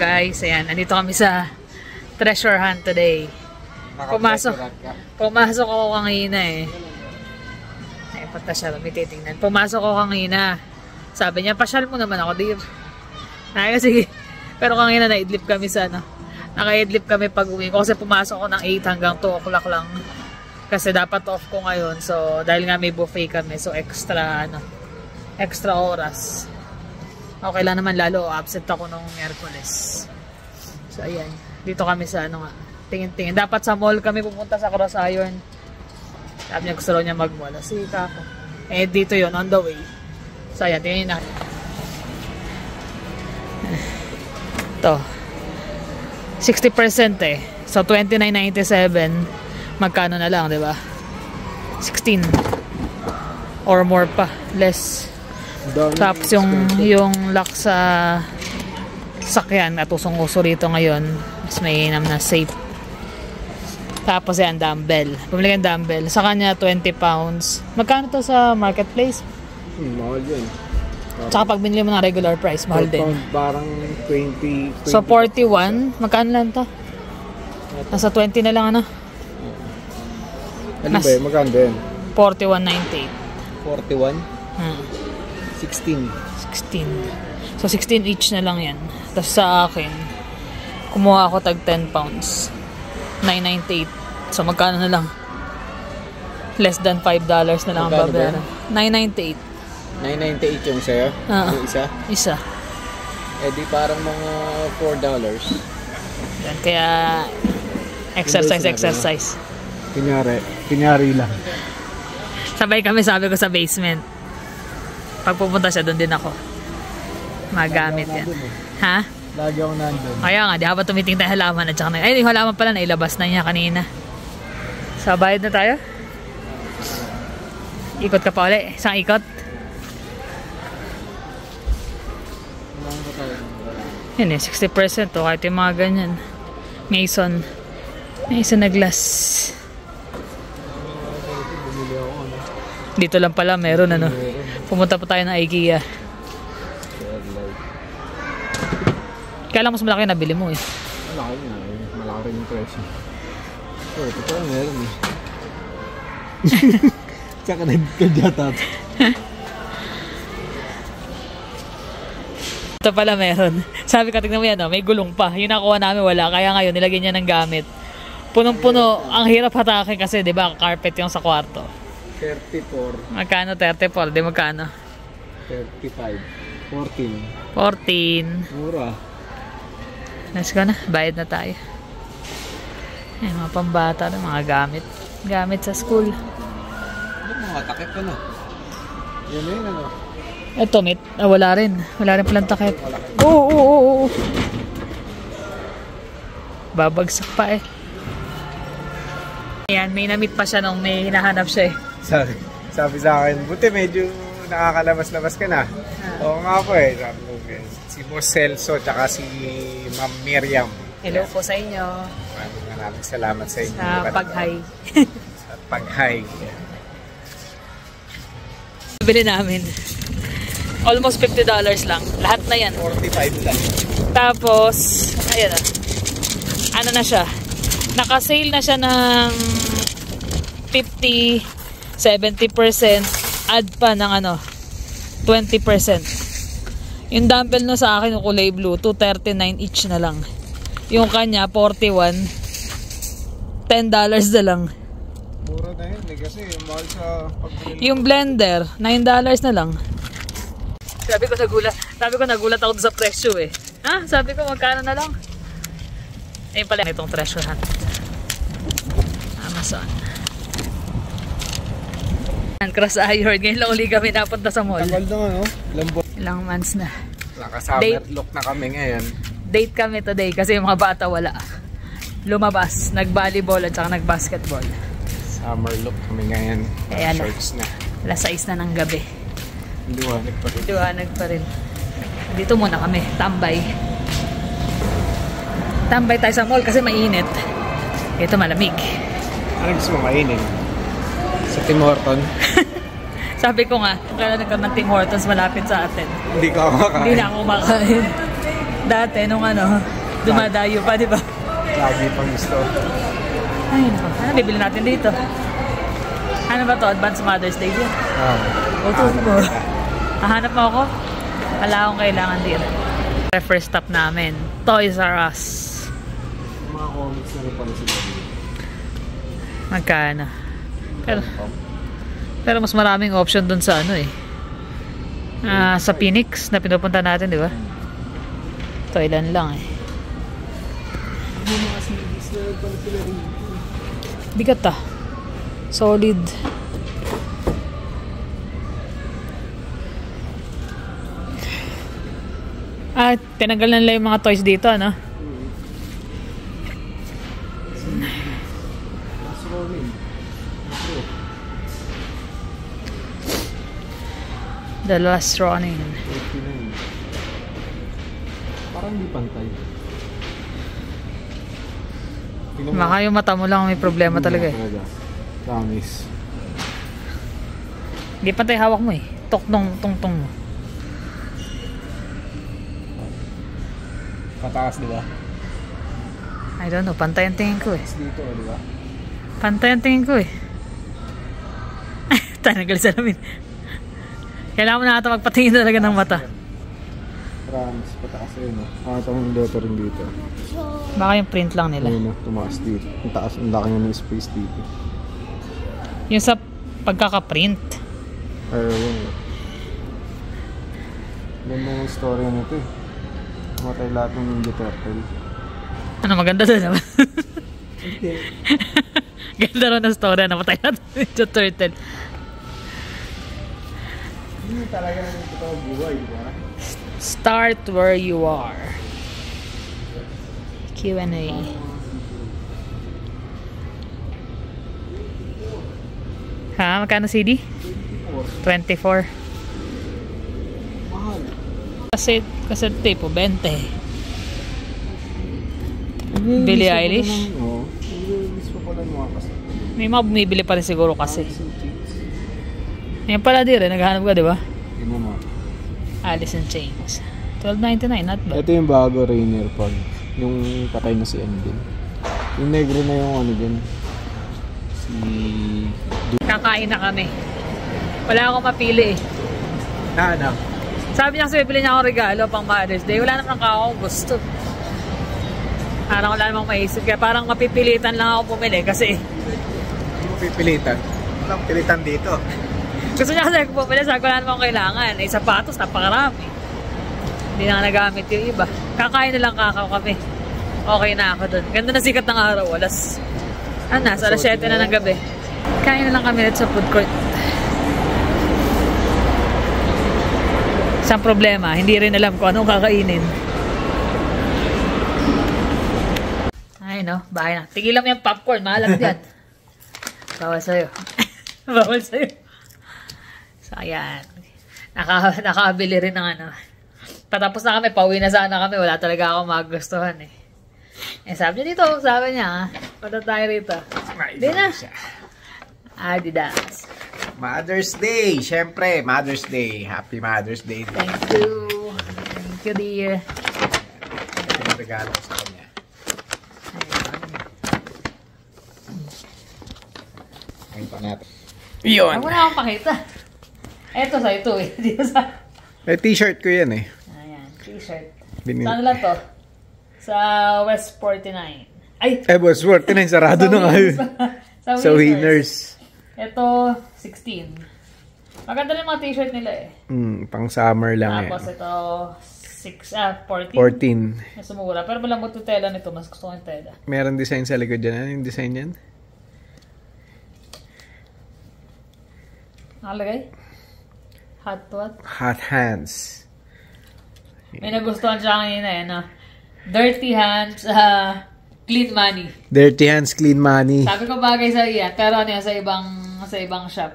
guys, ayan, nandito kami sa treasure hunt today. Pumasok ako kanina eh. Ay, pata siya, may titingnan. Pumasok ako kanina. Sabi niya, pasyal mo naman ako, di. Ay, sige. Pero kanina na-idlip kami sa ano. Naka-idlip kami pag uwi ko kasi pumasok ako ng 8 hanggang 2 o'clock lang. Kasi dapat off ko ngayon. So, dahil nga may buffet kami, so extra oras. Okay lang naman, lalo absent ako nung Miyerkules. So, ayan. Dito kami sa ano nga. Tingin-tingin. Dapat sa mall kami pupunta sa Cross Iron. Sabi niya gusto niya mag-mall. Sika ako. Eh, dito yon on the way. So, ayan. Tingin na. Ito. 60% eh. So, $29.97. Magkano na lang, di ba? 16. Or more pa. Less. Tapos yung lock sa sakyan at usong-uso rito ngayon. Mas mainam na safe. Tapos yan, dumbbell. Bumili ka dumbbell. Sa kanya, 20 pounds. Magkano to sa marketplace? Mahal yun. Tsaka pag binili mo ng regular price, mahal din. Parang 20. So, 41. Magkano lang to? Nasa 20 na lang, ano? Ano ba yun? Magkano ba yun? 41.98. 41? 16. So, 16 each na lang yan. Tapos sa akin, kumuha ako tag 10 pounds. 9.98. So, magkano na lang? Less than $5 na lang ang babayaran. 9.98. 9.98 yung sa'yo? Yung isa? Isa. Eh di parang mga $4. Yan, kaya exercise. Kunyari lang. Sabay kami, sabi ko sa basement. Pag pupunta siya, doon din ako. Magamit yan. Ha? Lagi ako nandun. Kaya nga, di habang tumiting tayo halaman at saka na. Ay, yung halaman pala, nailabas na niya kanina. So, bayad na tayo? Ikot ka pa ulit. Isang ikot? Yun eh, 60% to. Kahit yung mga ganyan. Mason na glass. Dito lang pala meron ano. Pumunta pa tayo ng IKEA. Kaya lang mas malaki na nabili mo eh. Malaki nga eh. Malaki rin yung presyo. So, ito pala meron eh. Tsaka nagkadyatat. Ito pala meron. Sabi ka, tignan mo yan, may gulong pa. Yung nakuha namin wala. Kaya ngayon, nilagyan niya ng gamit. Punong-puno. Ang hirap hatakin kasi, di ba, carpet yung sa kwarto. 34. Magkano 34? Di magkano? 35. 14. Mura. Let's go na. Bayad na tayo. Ay, mga pambata na, mga gamit. Gamit sa school. Ano mga takip ka na? Yan na yun ano? Ito, wala rin. Wala rin palang takip. Oo. Babagsak pa eh. Ayan, may namit pa siya nung may hinahanap siya eh. Sabi sa akin, buti medyo nakakalabas-labas ka na. Oo nga po eh. Sabi ko, si Boss Celso tsaka si Ma'am Miriam. Hello po sa inyo. Maraming salamat sa inyo. Sa pag-hi. Sa pag-hi. Bili namin. Almost $50 lang. Lahat na yan. 45 lang. Tapos, ayan na. Ano na siya? Naka-sale na siya ng 50, 70%. Add pa ng ano, 20%. Yung dumbbell na sa akin, yung kulay blue, $239 each na lang. Yung kanya, 41. $10 na lang. Mura na yun eh, kasi yung mahal sa pagbili. Yung blender, $9 na lang. Sabi ko nagulat ako sa presyo eh. Ha? Sabi ko magkano na lang? Ayun pala itong treasure hunt. Amazon. Cross Iron. Ngayon lang uli kami napunta sa mall. Tagal naman no? Ilang months na. Naka-summer look na kami ngayon. Date kami today kasi yung mga bata wala. Lumabas. Nag-volleyball at saka nag-basketball. Summer look kami ngayon. Kaya shorts na. Alas 6 na ng gabi. Liwanag pa rin. Dito muna kami. Tambay tayo sa mall kasi mainit. Ito malamig. Ano gusto mo kainin? Sa Tim Horton? Sabi ko nga, kaya nagkaroon ng Tim Hortons malapit sa atin. Hindi ka kumakain. Hindi na ako kumakain. dati nung ano, dumadayo pa, di ba? Lagi pang gusto. Ay, naku. Ano bibili natin dito? Ano ba to? Advanced Mother's Day din. Uto mo. Hahanap mo ako? Wala akong kailangan dito. First stop namin, Toys R Us. Mga comics na rin pala sila dito. Magkano? Pero mas maraming option dun sa ano eh. Sa Phoenix na pinupunta natin, di ba? Ito, ilan lang eh. Mga CDs na rin pala sila rin. Bigat ah. Solid. Tinanggal na nila yung mga toys dito, ano? Last Ronin. The Last Ronin. 89. Parang di pantay. Baka yung mata mo lang may problema talaga eh. Promise. Hindi pantay hawak mo eh. Tong-tong mo. Pataas, di ba? I don't know. Pantay ang tingin ko eh. Dito, di ba? Pantay ang tingin ko eh. Tanagal sa lamin. Kailangan mo na ata magpatingin talaga ng mata. Promise, pataas yun. Itong letter rin dito. Baka yung print lang nila. Ayun, tumaas dito. Ang taas, ang laki ng space dito. Yung sa pagkaka-print. Ayun. Ganda yung story nito eh. Matay lahat ng Ninja Turtle. Ano, maganda doon naman. Ganda rin ang story na matay natin yung turtle. Hindi talaga ng totoo buhay, di ba? Start where you are. Q&A. Ha? Magkano CD? 24. Mahal. Kasi tape, 20. Billie Eilish? Oo. Nag-release pa pala mga kasi. May mga bumibili pa rin siguro kasi. Yan pala din rin, naghahanap ka, di ba? Tingnan mo. Alice in Chains. $12.99, not bad. Ito yung bago Rainier Pond. Yung patay na si Endin. Yung negro na yung ano din. Si... Kakain na kami. Wala akong mapili eh. Hanap. Sabi niya kasi bibili niya akong regalo pang Mother's Day. Wala naman ako gusto. Parang wala namang maisip. Kaya parang mapipilitan lang ako pumili kasi... Hindi mo pipilitan. Walang pilitan dito. Gusto niya kasi kung pumili, sabi ko wala namang kailangan. Eh, sapatos, napakarami. Hindi na nagamit yung iba. Kakain na lang kakao kami. Okay na ako dun. Ganda na sikat ng araw. Alas 7 na ng gabi. Kain na lang kami dito sa food court. Isang problema, hindi rin alam kung anong kakainin. Ay no, bahay na. Tigilan mo yung popcorn, maalam yan. Bawal sa'yo. Bawal sa'yo. So ayan. Nakabili rin ng ano. Patapos na kami, pauwi na sana kami. Wala talaga ako magustuhan eh. Eh sabi niya dito, sabi niya, punta tayo rito. Di na. Adidas. Mother's Day! Siyempre, Mother's Day. Happy Mother's Day. Thank you. Thank you, dear. Ito yung regalo ko sa kanya. Ayun pa natin. Yun! Ako na akong pakita. Eto sa ito eh. Dito sa... Eh, t-shirt ko yan eh. Ayan, t-shirt. Binili. Saan lang to? Sa West 49. Ay! West 49, sarado na nga yun. Sa Winners. Ito, 16. Maganda rin mga t-shirt nila eh. Pang summer lang Tapos eh. ito, 14. 14. Mas mura. Pero malambot yung tela nito. Mas gusto ko yung tela. Meron design sa likod dyan. Ano yung design yan? Nakalagay? Hot what? Hot hands. May nagustuhan siya kanina eh, no? Dirty hands, clean money. Dirty hands, clean money. Sabi ko bagay sa iyan, pero ano yan, sa ibang shop.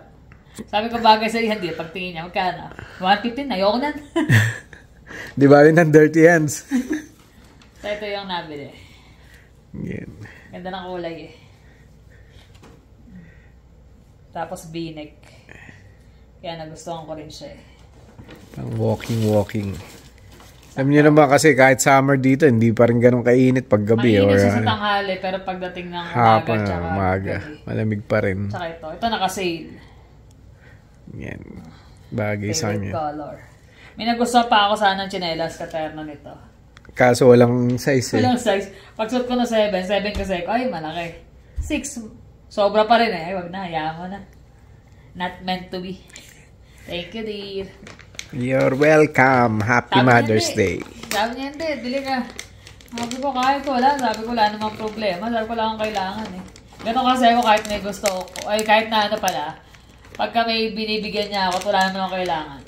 Sabi ko bagay sa iyan, di, pagtingin niya, magkano? 115, ayoko nan. Di ba rin ng dirty hands? So ito yung nabili. Yan. Ganda ng kulay eh. Tapos V-neck. Kaya nagustuhan ko rin siya eh. Pang walking. Alam niyo naman kasi kahit summer dito, hindi pa rin ganun kainit pag gabi. Mainit Or, siya sa tanghali, pero pagdating ng hapon, tsaka umaga. gabi. Malamig pa rin. Tsaka ito. Ito naka-sale. Yan. Bagay sa Favorite kanya. color. May nagustuhan pa ako sana ng tsinelas katerno nito. Kaso walang size eh. Walang size. Pag suot ko na 7 kasi ay malaki. 6, sobra pa rin eh. Wag na, hayaan mo na. Not meant to be. Thank you, dear. You're welcome. Happy Mother's Day. Sabi niya, hindi, bili ka. Sabi ko, kahit wala. Sabi ko, wala namang problema. Sabi ko, lang ang kailangan eh. Ganun kasi ako kahit may gusto ko. Ay, kahit na ano pala. Pagka may binibigyan niya ako, wala naman akong kailangan.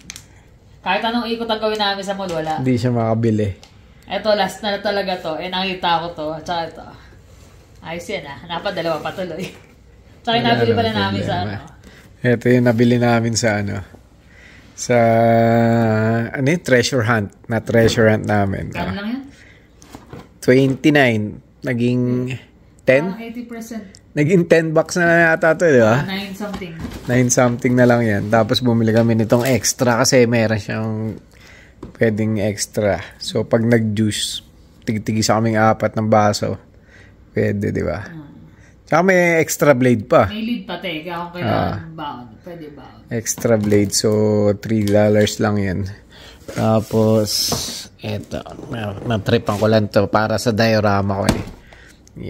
Kahit anong ikot ang gawin namin sa mall, wala. Hindi siya makabili. Eto, last na talaga to. Eh, nakita ko to. At saka ito. Ayos yan ah. Napadalawa pa tuloy. Tsaka nabili pala namin sa ano. Ito yung nabili namin sa ano. Sa ano yung treasure hunt. Na treasure hunt namin. Kano lang yan? 29. Naging 10? 80%. Naging 10 bucks na yata ito, di ba? 9 something. 9 something na lang yan. Tapos bumili kami nitong extra kasi meron siyang pwedeng extra. So, pag nag-juice, tig-tigisa kaming 4 ng baso. Pwede, di ba? Tsaka may extra blade pa. May lead pati. Kaya kung kailangan baon. Pwede baon. Extra blade. So, $3 lang yan. Tapos, eto. Na-tripan ko lang to para sa diorama ko eh.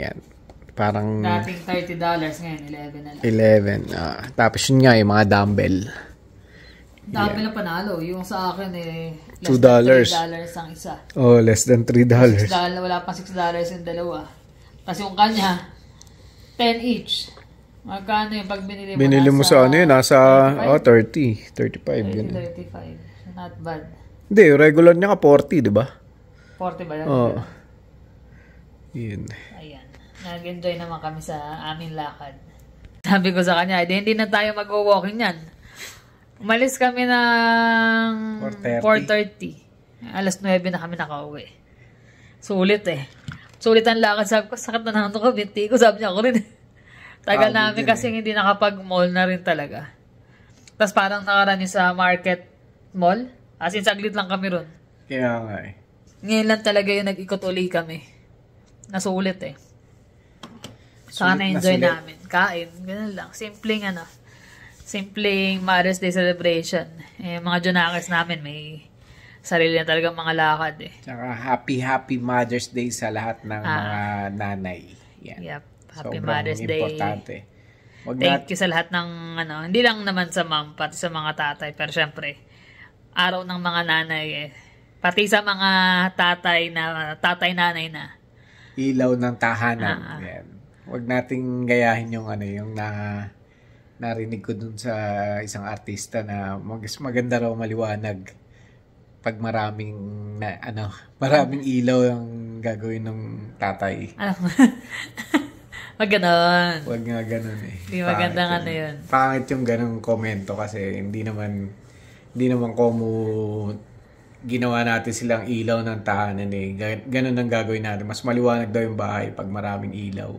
Yan. Parang... Dating $30. Ngayon, 11 na lang. 11. Tapos yun nga, yung mga dumbbell. Dami na panalo. Yung sa akin eh, $2. $3 ang isa. Oh, less than $3. Wala pang $6 yung dalawa. Tapos yung kanya, 10 each. Magkano yung pag binili mo? Binili mo sa ano yun? Nasa 30. 35. 30, Yun. 35. Not bad. Hindi, regular niya ka 40, di ba? 40 ba yan? Oo. Yun. Ayan. Nag-enjoy naman kami sa aming lakad. Sabi ko sa kanya, hindi na tayo mag-walking yan. Umalis kami ng 4:30. Alas 9 na kami nakauwi. Sulit eh. Sulit ang lakad. Sabi ko, sakit na nandun ko. Binti ko. Sabi niya ako rin. Tagal namin kasi hindi nakapag-mall na rin talaga. Tapos parang nakaraan yung sa market mall. As in, saglit lang kami ron. Kaya nga eh. Ngayon lang talaga yung nag-ikot uli kami. Nasulit eh. Saka na-enjoy namin. Kain. Ganun lang. Simpleng Mother's Day celebration. Eh, mga Junakis namin may sarili na talagang mga lakad eh. Tsaka happy Mother's Day sa lahat ng mga nanay. Yan. Yep. Happy Sobrang Mother's Day. Importante. Thank you sa lahat ng hindi lang naman sa mom, pati sa mga tatay. Pero syempre, araw ng mga nanay eh. Pati sa mga tatay-nanay na. Ilaw ng tahanan. Yan. Huwag nating gayahin yung narinig ko dun sa isang artista na maganda raw maliwanag pag maraming ilaw ang gagawin ng tatay. Wag ganon. Huwag nga ganon eh. Hindi magandang ano yun. Pangit yung ganong komento kasi hindi naman ginawa natin silang ilaw ng tahanan eh. Ganon ang gagawin natin. Mas maliwanag daw yung bahay pag maraming ilaw.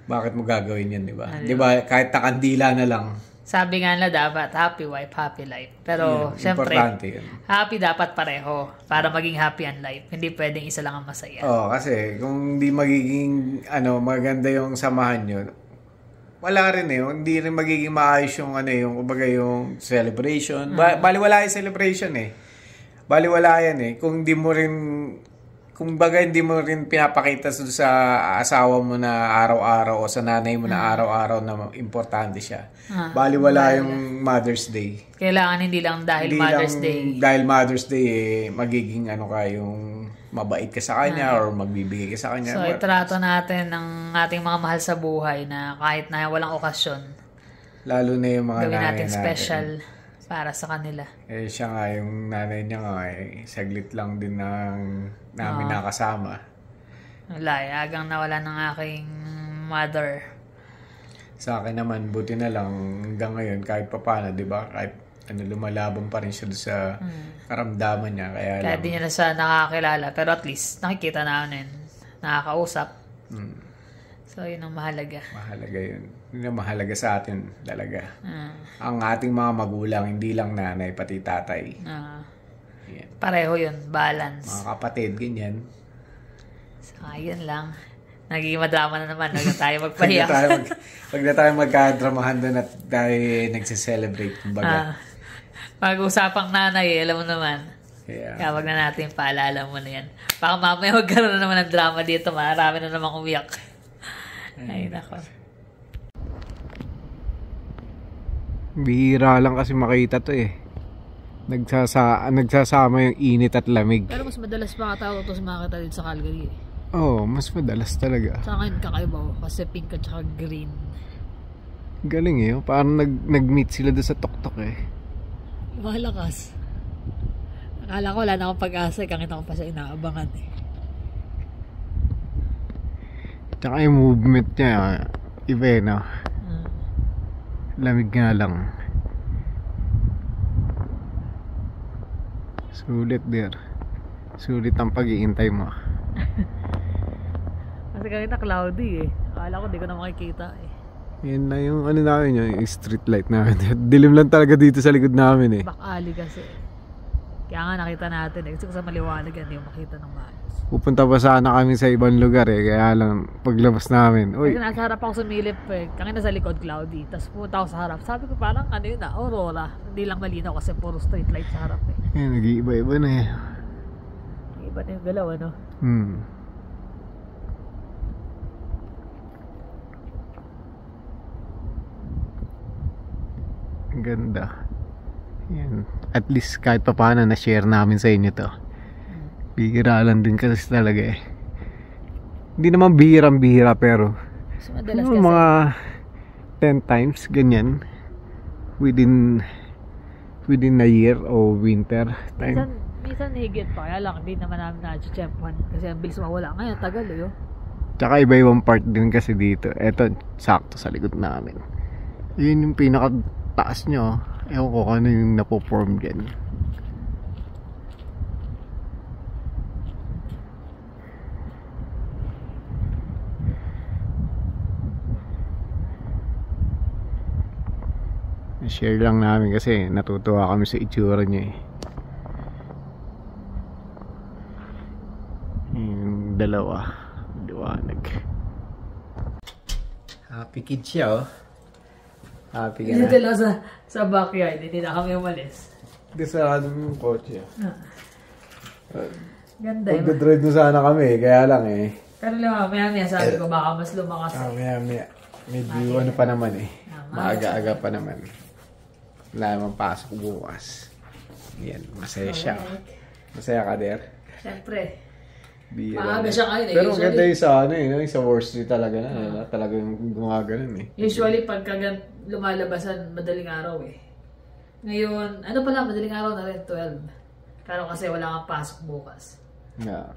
Bakit mo gagawin yun, di ba? Di ba, kahit nakandila na lang. Sabi nga na dapat, happy wife, happy life. Pero, syempre, happy dapat pareho para maging happy ang life. Hindi pwedeng isa lang ang masaya. Oo, kasi kung hindi magiging, maganda yung samahan nyo, wala rin eh. Hindi rin magiging maayos yung, yung celebration. Baliwala yung celebration eh. Baliwala yan eh. Kung hindi mo rin pinapakita sa asawa mo na araw-araw o sa nanay mo na araw-araw na importante siya. Baliwala yung Mother's Day. Kailangan hindi lang dahil Mother's Day. Dahil Mother's Day magiging yung mabait ka sa kanya or magbibigay ka sa kanya. So, itrato natin ng ating mga mahal sa buhay na kahit na walang okasyon. Lalo na yung mga gawin nanay natin special para sa kanila. Eh, siya nga, yung nanay niya nga, saglit lang din namin nakasama. Wala, agang nawala ng aking mother. Sa akin naman, buti na lang hanggang ngayon, kahit papaano, di ba? Kahit lumalaban pa rin siya sa karamdaman niya. Kaya di niya na siya nakakilala, pero at least nakikita namin, nakakausap. So, yun ang mahalaga. Mahalaga yun. Yun ang mahalaga sa atin talaga. Ang ating mga magulang, hindi lang nanay, pati tatay. Yan. Pareho yun, balance. Mga kapatid, ganyan. So, ayun lang. Nagiging madrama na naman. Huwag na tayo magpahiya. Huwag na tayo magkadramahan doon at tayo nagsiselebrate. Kumbaga. Pag-usapang nanay, alam mo naman. Yeah. Kaya wag na natin paalala mo na yan. Baka mamaya magkaroon na naman ng drama dito. Marami na namang umiyak. Ay, nako. Bihira lang kasi makita to eh. Nagsasama yung init at lamig. Pero mas madalas makatawag ito sa makita dito sa Calgary eh. Oo, mas madalas talaga. Sa akin kakaiba ko kasi pink at saka green. Galing eh. Parang nag-meet sila doon sa tuktok eh. Malakas. Akala ko wala na akong pag-asa. Kakita ko pa siya inaabangan eh. Tsaka yung movement niya, iba eh no? Lamig nga lang. Sulit there. Sulit ang pag-iintay mo. Kasi kanina cloudy eh. Akala ko di ko na makikita eh. Yan na yung ano namin yung street light namin. Dilim lang talaga dito sa likod namin eh. Back alley kasi. Kaya nga nakita natin eh. Kasi sa maliwanag yan, hindi mo makita ng maayos. Pupunta pa sana kami sa ibang lugar eh. Kaya lang paglabas namin. Uy. Kasi nasa harap ako sumilip eh. Kanina sa likod cloudy. Tapos pumunta ako sa harap. Sabi ko parang ano yun na, aurora. Hindi lang malinaw kasi puro street light sa harap eh. Yan, nag-iiba-iba na eh. Iba na yung galaw ano. Ang ganda. Yan. At least kahit pa paano na-share namin sa inyo to. Bihira lang din kasi talaga eh. Hindi naman bihirang-bihira pero So, madalas kasi mga 10 times ganyan within a year o winter time. Minsan higit pa. Kaya lang, hindi naman namin na-chempuan. Kasi ang bilis mawala. Ngayon, tagal eh. Oh. Tsaka iba-ibang part din kasi dito. Eto, sakto sa likod namin. Yun yung pinaka-taas nyo. Ewan ko kung ano yung napoform dyan. Share lang namin kasi natutuwa kami sa itsura niya eh. Yung dalawa liwanag. Happy kid siya oh. Happy ka na. Dito lang sa backyard. Hindi na kami umalis. Hindi sarado mo yung kotse. Ganda eh. Pagdadrive na sana kami kaya lang eh. Pero lang, maya sabi ko baka mas lumakas eh. Maya. Medyo ano pa naman eh. Maaga-aga pa naman. Wala naman pasok bukas. Yan, masaya siya. Masaya ka der? Siyempre. Bira. Maaga siya kayo eh. Pero ganda yung sa ano eh, sa Wall Street talaga na. Talaga yung gumaganon eh. Usually pagka lumalabasan, madaling araw eh. Ngayon, ano pala, madaling araw na rin, 12. Pero kasi wala kang pasok bukas.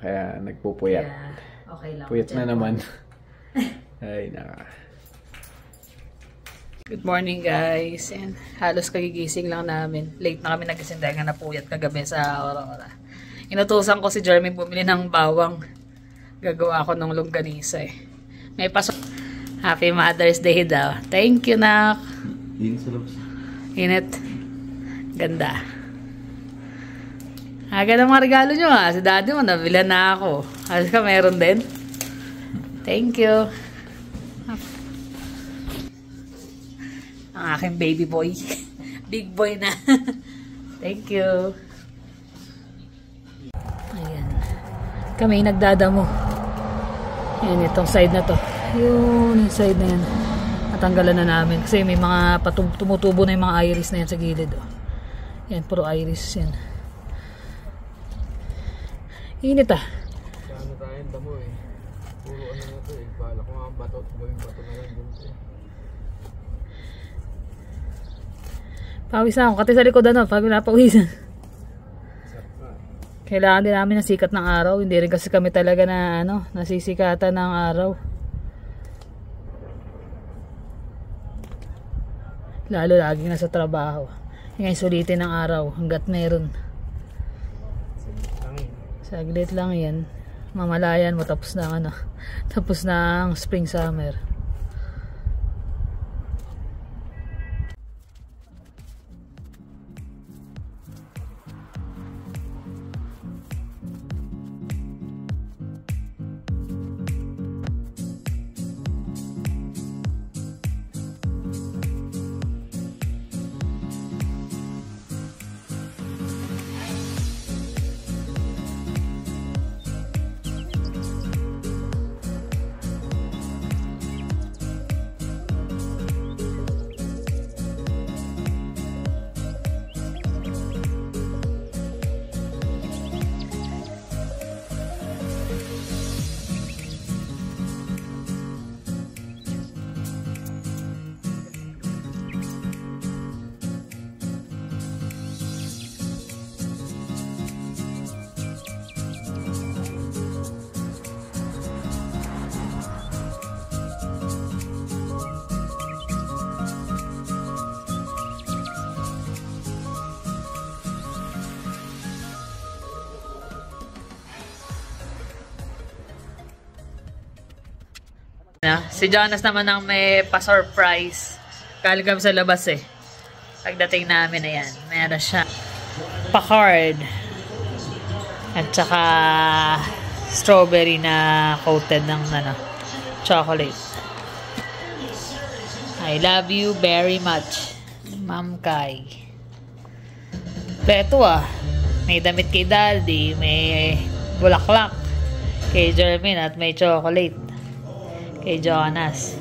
Kaya nagpupuyat. Kaya, okay lang. Puyat na naman. Ay, naka. Good morning guys. And halos kagigising lang namin. Late na kami nagising dahil nga napuyat kagabi sa Aurora. Inutusan ko si Jeremy bumili ng bawang. Gagawa ako ng longganisa eh. May pasok. Happy Mother's Day daw. Thank you, nak. Init. Ganda. Aga ng mga regalo nyo ha. Si daddy mo, nabilan na ako. Halos ka meron din. Thank you. Ang aking baby boy. Big boy na. Thank you. Ayan. Kami nagdadamo. Ayan, itong side na to. Yung side na yan. Natanggalan na namin. Kasi may mga tumutubo na yung mga iris na yan sa gilid. Oh. Yan, puro iris yan. Init ah. Ano tayong damo eh. Puro ano na to eh. Bala ko nga bato. Gawing bato na lang dun eh. Pawis na ako. Kasi sa likod ano, pag napawisan. Kailangan din namin ng sikat ng araw. Hindi rin kasi kami talaga na ano, nasisikatan ng araw. Lalo laging nasa trabaho. Ngayon sulitin ng araw hanggat meron. Saglit lang yan. Mamalayan mo tapos na ano. Tapos na ang spring summer. Si Jonas naman ang may pa-surprise. Galing kami sa labas eh. Pagdating namin, ayan, meron siya pa-card. At saka strawberry na coated ng chocolate. I love you very much, Ma'am Kai. Pleto may damit kay Daddy, may bulaklak kay Jermaine at may chocolate kay Jonas.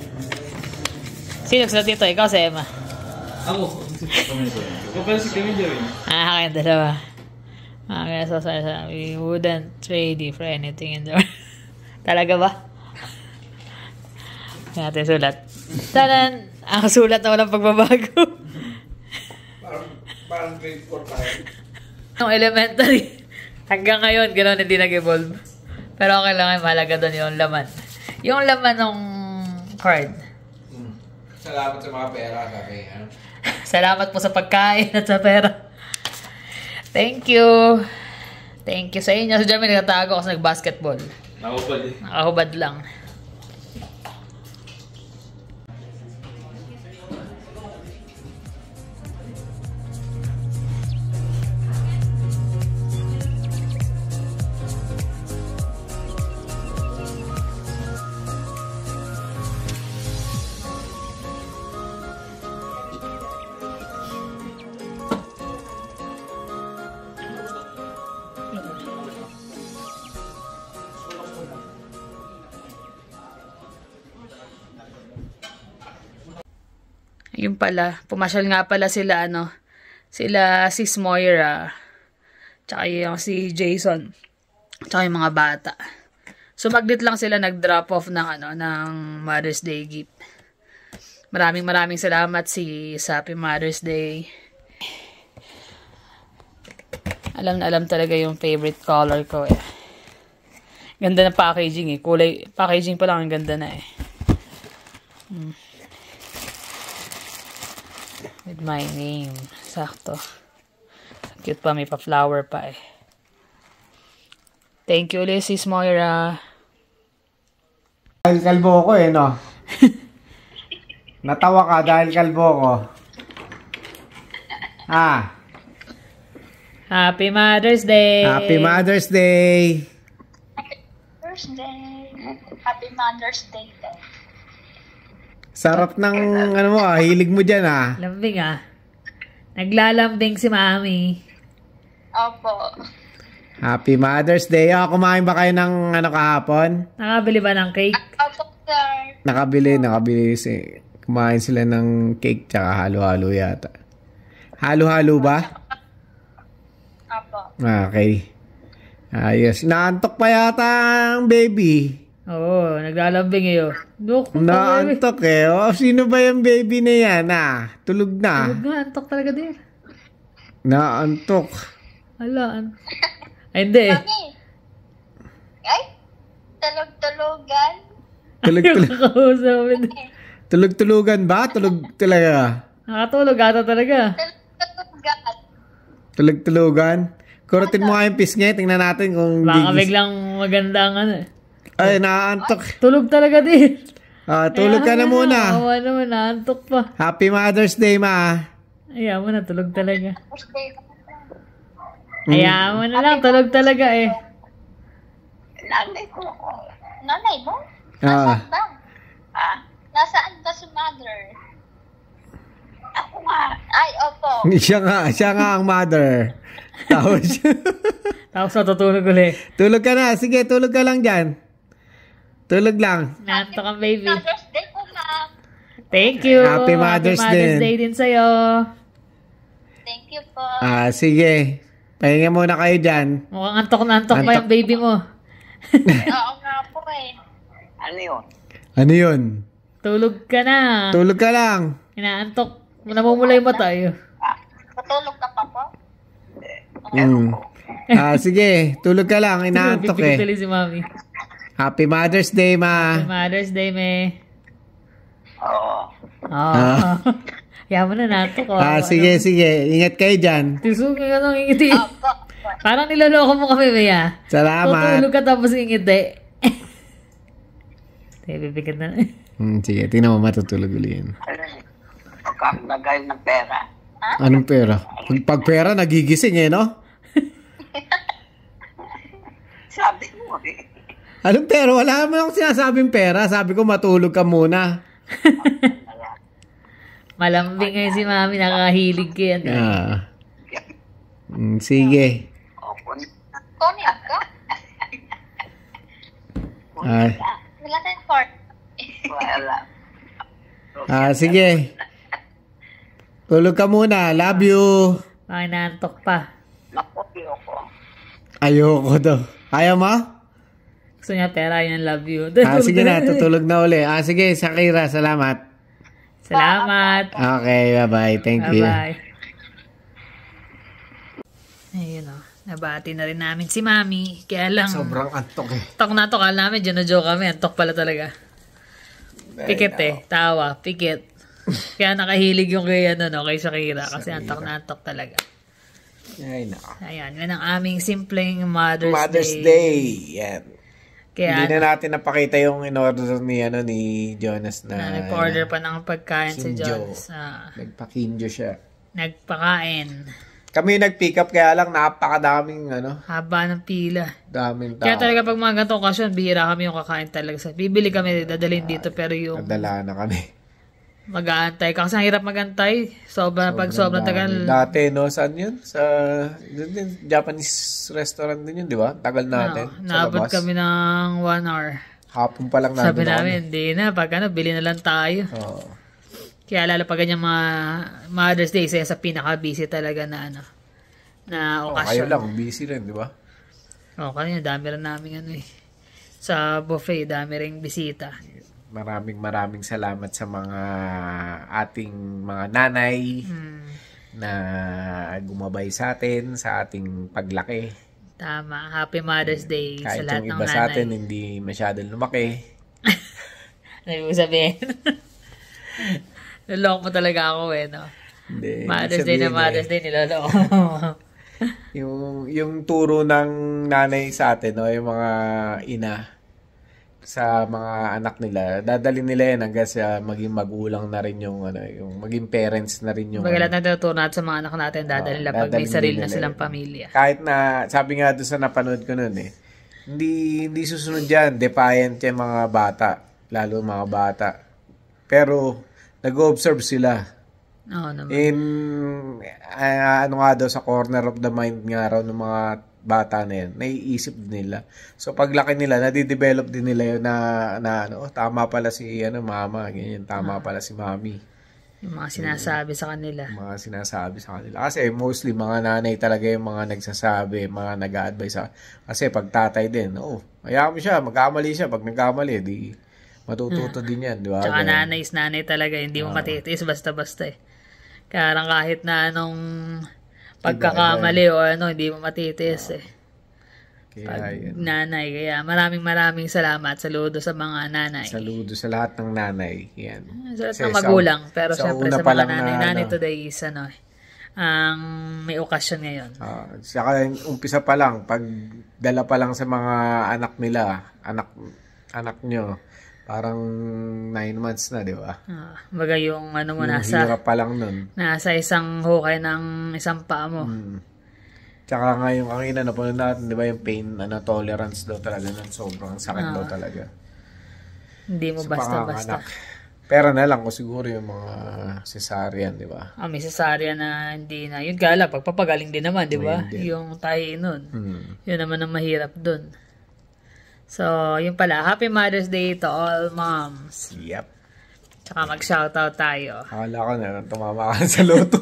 Sino sa dito? Ikaw sa Emma? Ako. Kapag si Kevin Jermaine. Kayong dalawa. Kaya we wouldn't trade you for anything in the world. Talaga ba? Natin sulat. Tanan! Ang sulat na walang pagbabago. Parang grade 4 tayo. Nung elementary, hanggang ngayon, gano'n hindi nag-evolve. Pero okay lang, mahalaga doon yung laman. Yung laman ng card. Salamat sa mga pera, sabi. Salamat po sa pagkain at sa pera. Thank you. Thank you sa inyo. Si Jeremy nagtatago kasi nag-basketball. Nakahubad eh. Nakahubad lang. Yung pala, pumasyal nga pala sila, sila Sis Moira, tsaka yung si Jason, tsaka yung mga bata. Sumaglit lang sila nag-drop off ng Mother's Day gift. Maraming salamat si Happy Mother's Day. Alam na alam talaga yung favorite color ko eh. Ganda na packaging eh. Kulay, packaging pa lang ang ganda na eh. With my name. Sakto. Cute pa. May pa-flower pa eh. Thank you, Sis Moira. Dahil kalbo ko eh, no? Natawa ka dahil kalbo ko. Happy Mother's Day! Happy Mother's Day! Mother's Day! Happy Mother's Day! Sarap ng hilig mo dyan Lambing Naglalambing si Mami. Opo. Happy Mother's Day. Kumain ba kayo ng kahapon? Nakabili ba ng cake? Opo, sir. Nakabili. Kumain sila ng cake tsaka halo-halo yata. Halo-halo ba? Opo. Okay. Ayos. Naantok pa yata ang baby. Oo, naglalambing eh. Naantok eh. Sino ba yung baby na yan Tulog na. Tulog nga, antok talaga din. Naantok. Ala, ay hindi eh. Mami! Ay! Tulog-tulugan? Tulog-tulugan ba? Tulog talaga. Nakatulog ata talaga. Tulog-tulugan. Tulog-tulugan? Kurutin mo nga yung pisngi. Tingnan natin kung baka biglang maganda ang Ay, naantok. Tulog talaga din. Tulog ka na muna. Oo naman, naantok pa. Happy Mother's Day, ma. Ayaw mo na, tulog talaga. Ayaw mo na lang, tulog talaga eh. Nanay ko. Nanay mo? Ah. Nasaan ba? Nasaan ba si mother? Ako nga. Ay, opo. Siya nga ang mother. Tapos natutulog ulit. Tulog ka na. Sige, tulog ka lang dyan. Tulog lang. Naantok ang baby. Mother's Day po, ma'am. Thank you. Happy Mother's Day din sa'yo. Thank you po. Sige. Pahinga muna kayo dyan. Mukhang antok na antok pa yung baby mo. Oo nga po eh. Ano yun? Tulog ka na. Tulog ka lang. Inaantok. Namumula yung mata eh. Matulog ka pa po? Sige. Tulog ka lang. Inaantok eh. Pipigil si Mami. Happy Mother's Day, ma. Happy Mother's Day, me. Oo. Kaya mo na nato ko. Sige. Ingat kayo dyan. Tisugi ka nang ingiti. Parang niloloko mo kami, Maya. Salamat. Tutulog ka tapos ingiti. Bibigat na. Sige, tingnan mo matutulog ulit yan. Pagkakalagay ng pera. Anong pera? Pag pera, nagigising eh, no? Sabi mo eh. Anong pera? Wala mo akong sinasabing pera. Sabi ko matulog ka muna. Malambing ngayon si Mami, nakakahilig ka yan. Sige. Konyak ka? Wala tayong court. Wala. Sige. Tulog ka muna. Love you. Bakit naantok pa? Ayoko. Ayoko daw. Ayaw mo? Gusto niya pera, yun love you. Sige na, tutulog na uli. Sige, Shakira, salamat. Salamat. Okay, bye-bye. Thank you. Bye-bye. Ayun o. Nabati na rin namin si Mami. Kaya lang... Sobrang antok eh. Tok na tok. Alam namin, dyan na joke kami. Antok pala talaga. Pikit eh. Tawa. Pikit. Kaya nakahilig yung kay, kay Shakira. Kasi antok na antok talaga. Ay, nako. Ayan. Yan ang aming simpleng Mother's Day. Day. Yan. Kaya, hindi na natin napakita yung in-order ni Jonas na... nag-order pa ng pagkain si Kinjo. Jonas. Nagpa-kinjo siya. Nagpakain. Kami nag-pick up kaya lang napakadaming Haba ng pila. daming tao. Kaya talaga pag mga ganitong okasyon, bihira kami yung kakain talaga. Bibili kami, dadalhin dito, pero yung Nadala na kami. mag-aantay ka. Kasi ang hirap mag-antay. Pag sobrang tagal. Dati, saan yun? Sa din, Japanese restaurant din yun, di ba? Tagal natin. Sa Naabot labas. kami ng 1 hour. Hapon pa lang Sabi namin. namin, hindi na. Pag bili na lang tayo. Oo. Kaya lalo pag ganyan mga Mother's Day, isa sa pinaka-busy talaga na na Kayo okasyon. lang, busy rin, di ba? Kanina, dami rin namin sa buffet, dami ring bisita. Maraming salamat sa mga ating mga nanay na gumabay sa atin, sa ating paglaki. Tama. Happy Mother's Day sa Kahit lahat yung ng iba nanay. sa atin, hindi masyadong lumaki. Ano yung sabihin? Naloko mo talaga ako no? Hindi, Mother's Day na Mother's Day, niloloko. yung turo ng nanay sa atin, yung mga ina sa mga anak nila, dadalhin nila yan hanggang sa maging magulang na rin yung yung maging parents na rin yung Baga lahat na tinuturo natin sa mga anak natin, dadalhin nila pag may sarili na silang pamilya. Kahit na, sabi nga doon sa napanood ko noon hindi susunod yan, defiant yung mga bata, lalo mga bata. Pero, nag-observe sila. Oo naman. Nga daw, sa corner of the mind nga raw ng mga bata na yan, naiisip din nila. So, paglaki nila, nadidevelop din nila yun na tama pala si mama, ganyan, tama pala si mami. Yung mga sinasabi sa kanila. Mga sinasabi sa kanila. Kasi mostly, mga nanay talaga yung mga nagsasabi, mga nag-a-advise. Kasi pag tatay din, hayaan mo siya, magkamali siya. Pag nagkamali, di matututo din yan, di ba? Tsaka nanay talaga, hindi mo matitiis basta-basta Kaya lang kahit na anong pagkakamali o hindi mo matitiis Kaya, nanay. Kaya maraming salamat. Saludo sa mga nanay. Saludo sa lahat ng nanay. Yan. Sa lahat ng magulang. Pero syempre sa mga nanay. Nanay today is ang may okasyon ngayon. Saka umpisa pa lang, pag dala pa lang sa mga anak nila, anak nyo, parang 9 months na, di ba? Baga yung mo yung nasa hirap pa lang nun. nasa isang hukay ng isang paa mo. Tsaka nga yung kanina napunod natin, di ba, yung pain tolerance daw talaga nun, sobrang sakit daw talaga. Hindi mo basta-basta. Pera na lang kung siguro yung mga cesarean, di ba? May cesarean na hindi na. Yun gala, pagpapagaling din naman, di ba? Yung tayo nun. Yun naman ang mahirap dun. So, yun pala. Happy Mother's Day to all moms. Yep. Tsaka mag-shoutout tayo. Akala ko na tumama ka sa loto.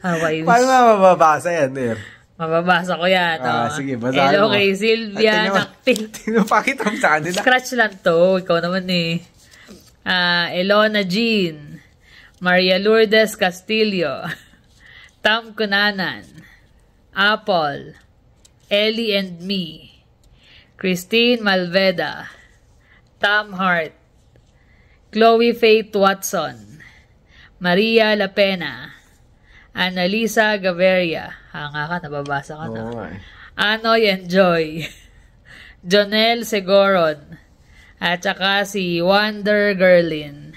How I wish. Paano nga mababasa yan, dear? Mababasa ko yan. Sige, basahin Hello mo. kay Sylvia Nakpil. Tinupakita mo sa kanila. Scratch lang to. Ikaw naman Elona Jean. Maria Lourdes Castillo. Tam Kunanan. Apple. Ellie and Me. Christine Malveda, Tom Hart, Chloe Faith Watson, Maria Lapena, Annalisa Gaviria, hanga ka, nababasa ka na. Anoy and Joy, Jonel Segoron, At saka si Wonder Girlin.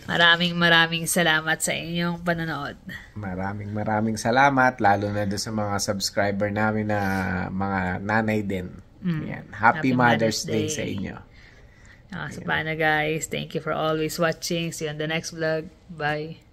Maraming salamat sa inyong panonood. Maraming salamat, lalo na doon sa mga subscriber namin na mga nanay din. Yan. Happy Mother's Day sa inyo. So paano guys, thank you for always watching. See you on the next vlog. Bye.